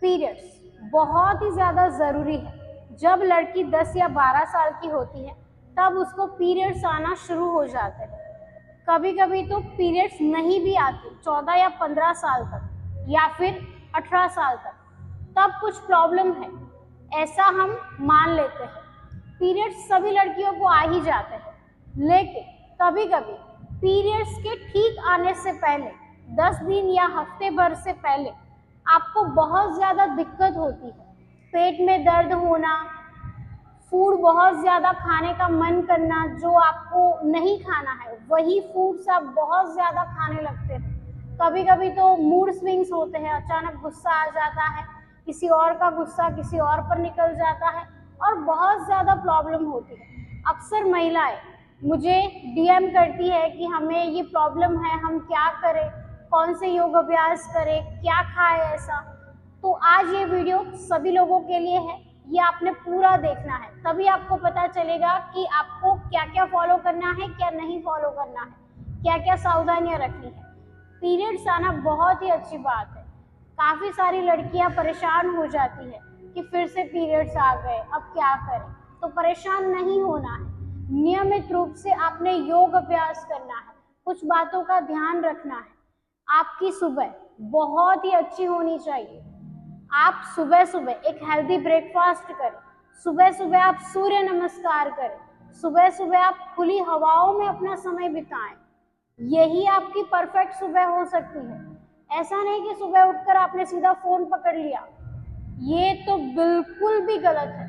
Periods बहुत ही ज़्यादा ज़रूरी है। जब लड़की 10 या 12 साल की होती है तब उसको पीरियड्स आना शुरू हो जाते हैं। कभी कभी तो पीरियड्स नहीं भी आते 14 या 15 साल तक या फिर 18 साल तक, तब कुछ प्रॉब्लम है ऐसा हम मान लेते हैं। पीरियड्स सभी लड़कियों को आ ही जाते हैं, लेकिन कभी कभी पीरियड्स के ठीक आने से पहले 10 दिन या हफ्ते भर से पहले आपको बहुत ज़्यादा दिक्कत होती है। पेट में दर्द होना, फूड बहुत ज़्यादा खाने का मन करना, जो आपको नहीं खाना है वही फूड्स आप बहुत ज़्यादा खाने लगते हैं। कभी कभी तो मूड स्विंग्स होते हैं, अचानक गुस्सा आ जाता है, किसी और का गुस्सा किसी और पर निकल जाता है और बहुत ज़्यादा प्रॉब्लम होती है। अक्सर महिलाएं मुझे डीएम करती है कि हमें ये प्रॉब्लम है, हम क्या करें, कौन से योग अभ्यास करें, क्या खाएं ऐसा। तो आज ये वीडियो सभी लोगों के लिए है, ये आपने पूरा देखना है, तभी आपको पता चलेगा कि आपको क्या क्या फॉलो करना है, क्या नहीं फॉलो करना है, क्या क्या सावधानियां रखनी है। पीरियड्स आना बहुत ही अच्छी बात है। काफ़ी सारी लड़कियां परेशान हो जाती है कि फिर से पीरियड्स आ गए, अब क्या करें। तो परेशान नहीं होना है, नियमित रूप से आपने योग अभ्यास करना है, कुछ बातों का ध्यान रखना है। आपकी सुबह बहुत ही अच्छी होनी चाहिए। आप सुबह सुबह एक हेल्दी ब्रेकफास्ट करें, सुबह सुबह आप सूर्य नमस्कार करें, सुबह सुबह आप खुली हवाओं में अपना समय बिताएं। यही आपकी परफेक्ट सुबह हो सकती है। ऐसा नहीं कि सुबह उठकर आपने सीधा फोन पकड़ लिया, ये तो बिल्कुल भी गलत है।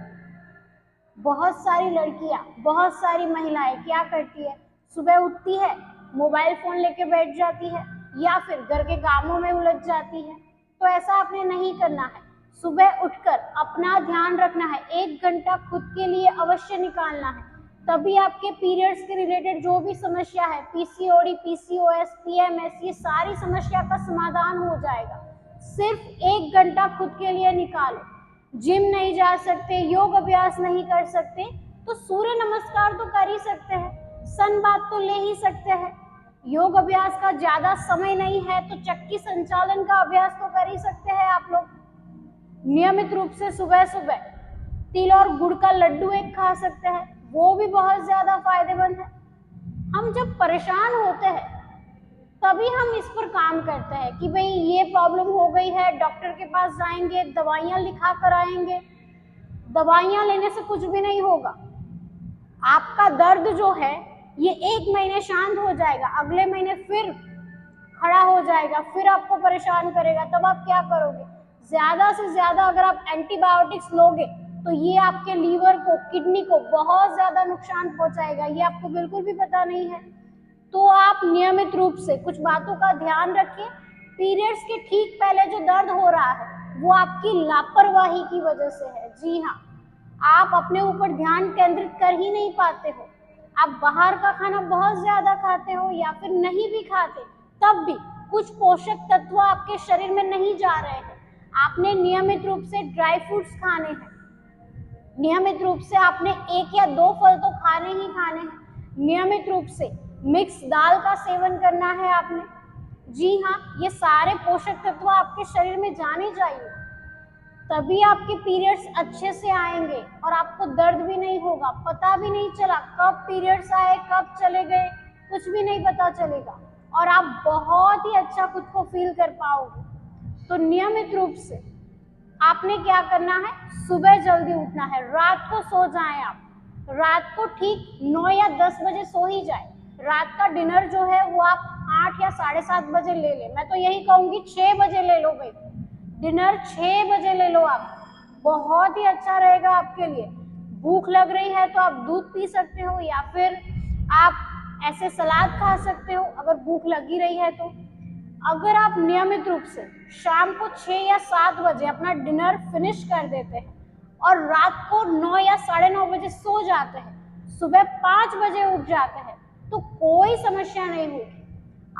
बहुत सारी लड़कियां, बहुत सारी महिलाएं क्या करती है, सुबह उठती है, मोबाइल फोन लेके बैठ जाती है या फिर घर के कामों में उलझ जाती है। तो ऐसा आपने नहीं करना है। सुबह उठकर अपना ध्यान रखना है, 1 घंटा खुद के लिए अवश्य निकालना है, तभी आपके पीरियड्स के रिलेटेड जो भी समस्या है, पीसीओडी, पीसीओएस, पीएमएस, ये सारी समस्या का समाधान हो जाएगा। सिर्फ 1 घंटा खुद के लिए निकालो। जिम नहीं जा सकते, योग अभ्यास नहीं कर सकते, तो सूर्य नमस्कार तो कर ही सकते हैं, सन बाथ तो ले ही सकते हैं। योग अभ्यास का ज्यादा समय नहीं है तो चक्की संचालन का अभ्यास तो कर ही सकते हैं आप लोग। नियमित रूप से सुबह सुबह तिल और गुड़ का लड्डू एक खा सकते हैं, वो भी बहुत ज्यादा फायदेमंद है। हम जब परेशान होते हैं तभी हम इस पर काम करते हैं कि भाई ये प्रॉब्लम हो गई है, डॉक्टर के पास जाएंगे, दवाइयां लिखा कर आएंगे। दवाइयां लेने से कुछ भी नहीं होगा। आपका दर्द जो है ये 1 महीने शांत हो जाएगा, अगले महीने फिर खड़ा हो जाएगा, फिर आपको परेशान करेगा। तब आप क्या करोगे? ज्यादा से ज्यादा अगर आप एंटीबायोटिक्स लोगे तो ये आपके लीवर को, किडनी को बहुत ज्यादा नुकसान पहुंचाएगा, ये आपको बिल्कुल भी पता नहीं है। तो आप नियमित रूप से कुछ बातों का ध्यान रखिए। पीरियड्स के ठीक पहले जो दर्द हो रहा है वो आपकी लापरवाही की वजह से है। जी हाँ, आप अपने ऊपर ध्यान केंद्रित कर ही नहीं पाते हो। आप बाहर का खाना बहुत ज्यादा खाते हो या फिर नहीं भी खाते, तब भी कुछ पोषक तत्व आपके शरीर में नहीं जा रहे हैं। आपने नियमित रूप से ड्राई फ्रूट्स खाने हैं, नियमित रूप से आपने 1 या 2 फल तो खाने ही खाने हैं, नियमित रूप से मिक्स दाल का सेवन करना है आपने। जी हाँ, ये सारे पोषक तत्व आपके शरीर में जाने चाहिए, तभी आपके पीरियड्स अच्छे से आएंगे और आपको दर्द भी नहीं होगा, पता भी नहीं चला कब पीरियड्स आए कब चले गए, कुछ भी नहीं पता चलेगा और आप बहुत ही अच्छा खुद को फील कर पाओगे। तो नियमित रूप से आपने क्या करना है, सुबह जल्दी उठना है, रात को सो जाएं आप, रात को ठीक 9 या 10 बजे सो ही जाए। रात का डिनर जो है वो आप 8 या 7:30 बजे ले लें, मैं तो यही कहूंगी 6 बजे ले लो भाई, डिनर 6 बजे ले लो आप, बहुत ही अच्छा रहेगा आपके लिए। भूख लग रही है तो आप दूध पी सकते हो या फिर आप ऐसे सलाद खा सकते हो अगर भूख लगी रही है तो। अगर आप नियमित रूप से शाम को 6 या 7 बजे अपना डिनर फिनिश कर देते हैं और रात को 9 या 9:30 बजे सो जाते हैं, सुबह 5 बजे उठ जाते हैं, तो कोई समस्या नहीं होगी,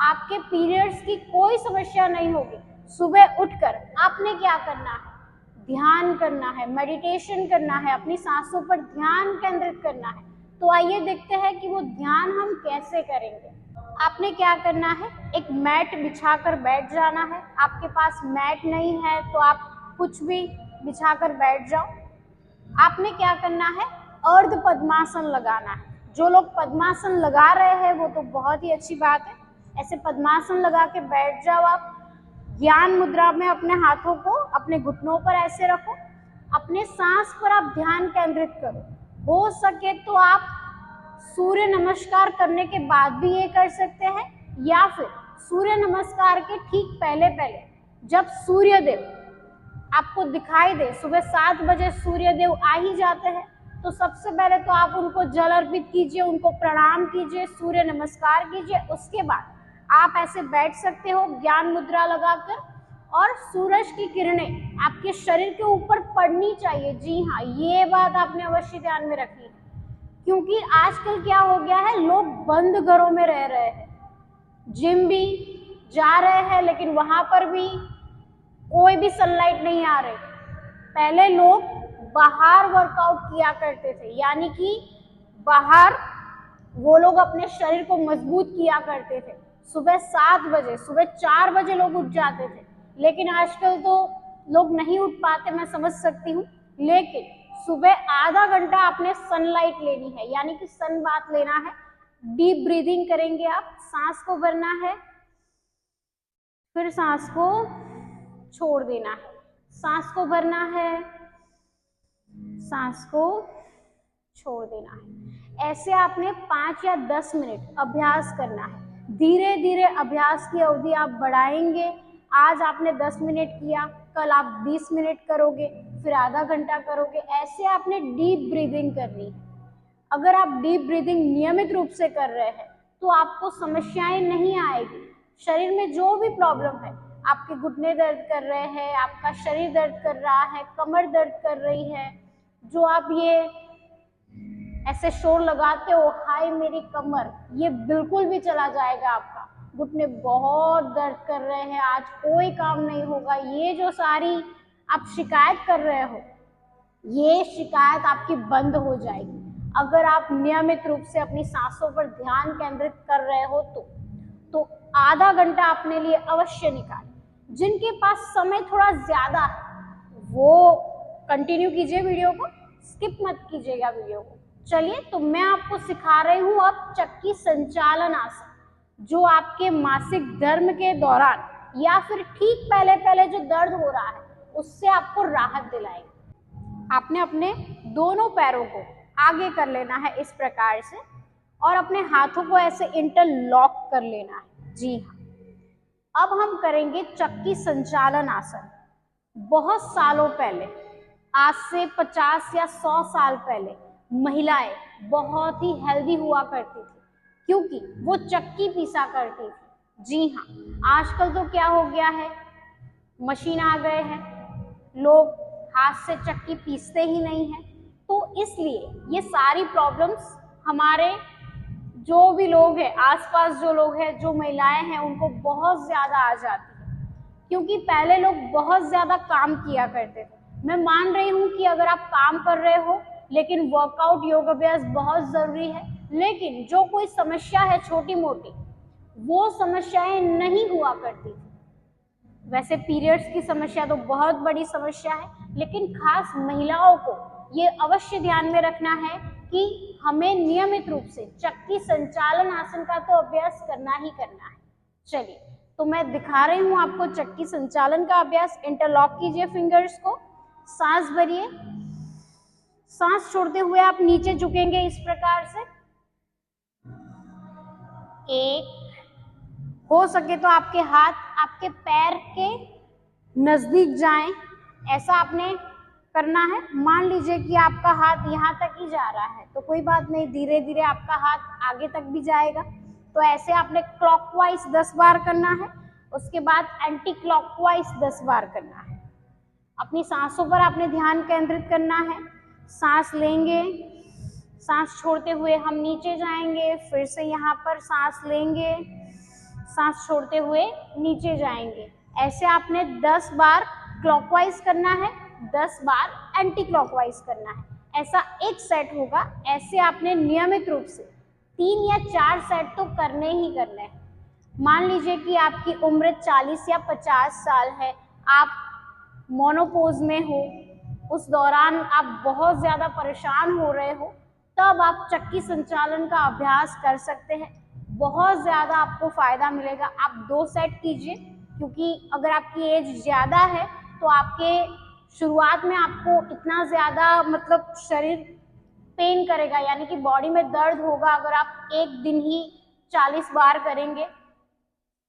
आपके पीरियड्स की कोई समस्या नहीं होगी। सुबह उठकर आपने क्या करना है, ध्यान करना है, मेडिटेशन करना है, अपनी सांसों पर ध्यान केंद्रित करना है। तो आइए देखते हैं कि वो ध्यान हम कैसे करेंगे। आपने क्या करना है, एक मैट बिछाकर बैठ जाना है। आपके पास मैट नहीं है तो आप कुछ भी बिछाकर बैठ जाओ। आपने क्या करना है, अर्ध पद्मासन लगाना है। जो लोग पद्मासन लगा रहे हैं वो तो बहुत ही अच्छी बात है। ऐसे पद्मासन लगा के बैठ जाओ आप। ज्ञान मुद्रा में अपने हाथों को अपने घुटनों पर ऐसे रखो। अपने सांस पर आप ध्यान केंद्रित करो। हो सके तो आप सूर्य नमस्कार करने के बाद भी ये कर सकते हैं, या फिर सूर्य नमस्कार के ठीक पहले पहले जब सूर्यदेव आपको दिखाई दे, सुबह 7 बजे सूर्यदेव आ ही जाते हैं, तो सबसे पहले तो आप उनको जल अर्पित कीजिए, उनको प्रणाम कीजिए, सूर्य नमस्कार कीजिए। उसके बाद आप ऐसे बैठ सकते हो ज्ञान मुद्रा लगाकर, और सूरज की किरणें आपके शरीर के ऊपर पड़नी चाहिए। जी हाँ, ये बात आपने अवश्य ध्यान में रखनी है, क्योंकि आजकल क्या हो गया है, लोग बंद घरों में रह रहे हैं, जिम भी जा रहे हैं लेकिन वहां पर भी कोई भी सनलाइट नहीं आ रही। पहले लोग बाहर वर्कआउट किया करते थे, यानी कि बाहर वो लोग अपने शरीर को मजबूत किया करते थे। सुबह 7 बजे, सुबह 4 बजे लोग उठ जाते थे, लेकिन आजकल तो लोग नहीं उठ पाते, मैं समझ सकती हूँ। लेकिन सुबह आधा घंटा आपने सनलाइट लेनी है, यानी कि सन बाथ लेना है। डीप ब्रीदिंग करेंगे आप, सांस को भरना है, फिर सांस को छोड़ देना है, सांस को भरना है, सांस को छोड़ देना है। ऐसे आपने 5 या 10 मिनट अभ्यास करना है। धीरे धीरे अभ्यास की अवधि आप बढ़ाएंगे। आज आपने 10 मिनट किया, कल आप 20 मिनट करोगे, फिर आधा घंटा करोगे। ऐसे आपने डीप ब्रीदिंग करनी है। अगर आप डीप ब्रीदिंग नियमित रूप से कर रहे हैं तो आपको समस्याएं नहीं आएगी। शरीर में जो भी प्रॉब्लम है, आपके घुटने दर्द कर रहे हैं, आपका शरीर दर्द कर रहा है, कमर दर्द कर रही है, जो आप ये ऐसे शोर लगाते हो, हाय मेरी कमर, ये बिल्कुल भी चला जाएगा आपका। घुटने बहुत दर्द कर रहे हैं, आज कोई काम नहीं होगा, ये जो सारी आप शिकायत कर रहे हो, ये शिकायत आपकी बंद हो जाएगी अगर आप नियमित रूप से अपनी सांसों पर ध्यान केंद्रित कर रहे हो तो आधा घंटा अपने लिए अवश्य निकालें। जिनके पास समय थोड़ा ज्यादा है वो कंटिन्यू कीजिए वीडियो को, स्किप मत कीजिएगा वीडियो को। चलिए, तो मैं आपको सिखा रही हूँ अब चक्की संचालन आसन, जो आपके मासिक धर्म के दौरान या फिर ठीक पहले पहले जो दर्द हो रहा है उससे आपको राहत दिलाएगा। आपने अपने दोनों पैरों को आगे कर लेना है इस प्रकार से, और अपने हाथों को ऐसे इंटरलॉक कर लेना है। जी हाँ, अब हम करेंगे चक्की संचालन आसन। बहुत सालों पहले, आज से 50 या 100 साल पहले, महिलाएं बहुत ही हेल्दी हुआ करती थी, क्योंकि वो चक्की पीसा करती थी। जी हाँ, आजकल तो क्या हो गया है, मशीन आ गए हैं, लोग हाथ से चक्की पीसते ही नहीं है। तो इसलिए ये सारी प्रॉब्लम्स हमारे जो भी लोग हैं, आसपास जो लोग हैं, जो महिलाएं हैं, उनको बहुत ज्यादा आ जाती है, क्योंकि पहले लोग बहुत ज्यादा काम किया करते थे। मैं मान रही हूँ कि अगर आप काम कर रहे हो लेकिन वर्कआउट, योग अभ्यास बहुत जरूरी है, लेकिन जो कोई समस्या है छोटी मोटी, वो समस्याएं नहीं हुआ करती थी। वैसे पीरियड्स की समस्या तो बहुत बड़ी समस्या है, लेकिन खास महिलाओं को ये अवश्य ध्यान में रखना है कि हमें नियमित रूप से चक्की संचालन आसन का तो अभ्यास करना ही करना है। चलिए, तो मैं दिखा रही हूँ आपको चक्की संचालन का अभ्यास। इंटरलॉक कीजिए फिंगर्स को, सांस भरिए, सांस छोड़ते हुए आप नीचे झुकेंगे इस प्रकार से। एक, हो सके तो आपके हाथ आपके पैर के नजदीक जाएं, ऐसा आपने करना है। मान लीजिए कि आपका हाथ यहाँ तक ही जा रहा है तो कोई बात नहीं, धीरे धीरे आपका हाथ आगे तक भी जाएगा। तो ऐसे आपने क्लॉकवाइज 10 बार करना है, उसके बाद एंटी क्लॉकवाइज 10 बार करना है। अपनी सांसों पर आपने ध्यान केंद्रित करना है। सांस लेंगे, सांस छोड़ते हुए हम नीचे जाएंगे, फिर से यहाँ पर सांस लेंगे, सांस छोड़ते हुए नीचे जाएंगे। ऐसे आपने 10 बार क्लॉकवाइज करना है, 10 बार एंटी क्लॉकवाइज करना है। ऐसा एक सेट होगा। ऐसे आपने नियमित रूप से 3 या 4 सेट तो करने ही करने हैं। मान लीजिए कि आपकी उम्र 40 या 50 साल है, आप मोनोपोज में हो, उस दौरान आप बहुत ज़्यादा परेशान हो रहे हो, तब आप चक्की संचालन का अभ्यास कर सकते हैं। बहुत ज़्यादा आपको फ़ायदा मिलेगा। आप 2 सेट कीजिए, क्योंकि अगर आपकी एज ज़्यादा है तो आपके शुरुआत में आपको इतना ज़्यादा मतलब शरीर पेन करेगा, यानी कि बॉडी में दर्द होगा। अगर आप एक दिन ही 40 बार करेंगे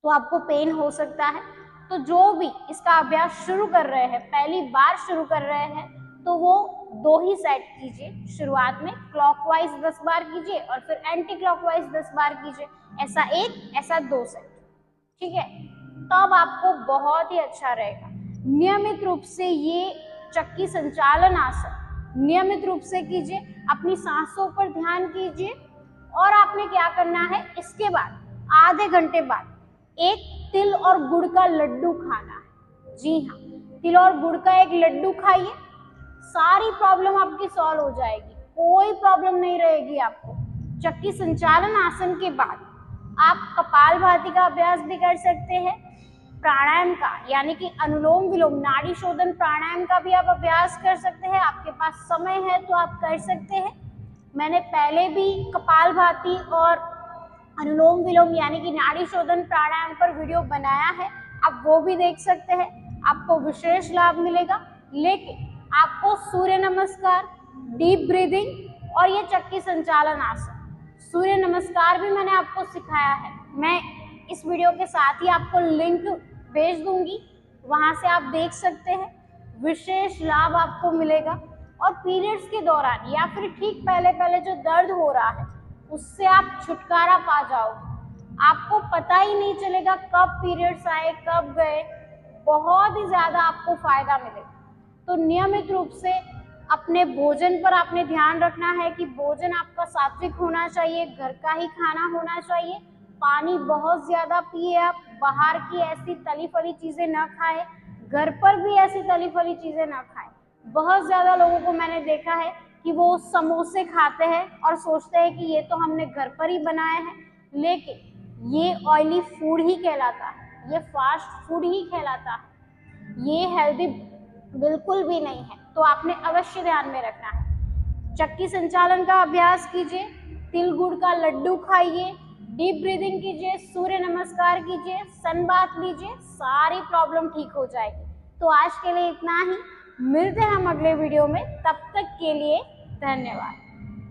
तो आपको पेन हो सकता है। तो जो भी इसका अभ्यास शुरू कर रहे हैं, पहली बार शुरू कर रहे हैं, तो वो 2 ही सेट कीजिए। शुरुआत में क्लॉकवाइज 10 बार कीजिए और फिर एंटी क्लॉकवाइज 10 बार कीजिए। ऐसा 1, ऐसा 2 सेट, ठीक है? तब आपको बहुत ही अच्छा रहेगा। नियमित रूप से ये चक्की संचालन आसन नियमित रूप से कीजिए। अपनी सांसों पर ध्यान कीजिए। और आपने क्या करना है, इसके बाद आधे घंटे बाद एक तिल और गुड़ का लड्डू खाना है। जी हाँ, तिल और गुड़ का एक लड्डू खाइए, सारी प्रॉब्लम आपकी सॉल्व हो जाएगी, कोई प्रॉब्लम नहीं रहेगी आपको। चक्की संचालन आसन के बाद आप कपालभाति का अभ्यास भी कर सकते हैं। प्राणायाम का, यानी कि अनुलोम विलोम नाड़ी शोधन प्राणायाम का भी आप अभ्यास कर सकते हैं। आपके पास समय है तो आप कर सकते हैं। मैंने पहले भी कपालभाति और अनुलोम विलोम यानी कि नाड़ी शोधन प्राणायाम पर वीडियो बनाया है, आप वो भी देख सकते हैं। आपको विशेष लाभ मिलेगा। लेकिन आपको सूर्य नमस्कार, डीप ब्रीदिंग और ये चक्की संचालन आसन, सूर्य नमस्कार भी मैंने आपको सिखाया है। मैं इस वीडियो के साथ ही आपको लिंक भेज दूंगी, वहां से आप देख सकते हैं। विशेष लाभ आपको मिलेगा। और पीरियड्स के दौरान या फिर ठीक पहले पहले जो दर्द हो रहा है, उससे आप छुटकारा पा जाओगे। आपको पता ही नहीं चलेगा कब पीरियड्स आए, कब गए। बहुत ही ज्यादा आपको फायदा मिलेगा। तो नियमित रूप से अपने भोजन पर आपने ध्यान रखना है कि भोजन आपका सात्विक होना चाहिए, घर का ही खाना होना चाहिए। पानी बहुत ज्यादा पिए आप, बाहर की ऐसी तली फली चीजें ना खाएं, घर पर भी ऐसी तली फली चीजें ना खाएं। बहुत ज्यादा लोगों को मैंने देखा है कि वो समोसे खाते हैं और सोचते हैं कि ये तो हमने घर पर ही बनाए हैं, लेकिन ये ऑयली फूड ही कहलाता है, ये फास्ट फूड ही कहलाता है, ये हेल्दी बिल्कुल भी नहीं है। तो आपने अवश्य ध्यान में रखना है। चक्की संचालन का अभ्यास कीजिए, तिल गुड़ का लड्डू खाइए, डीप ब्रीदिंग कीजिए, सूर्य नमस्कार कीजिए, सन बाथ लीजिए, सारी प्रॉब्लम ठीक हो जाएगी। तो आज के लिए इतना ही, मिलते हैं हम अगले वीडियो में। तब तक के लिए धन्यवाद।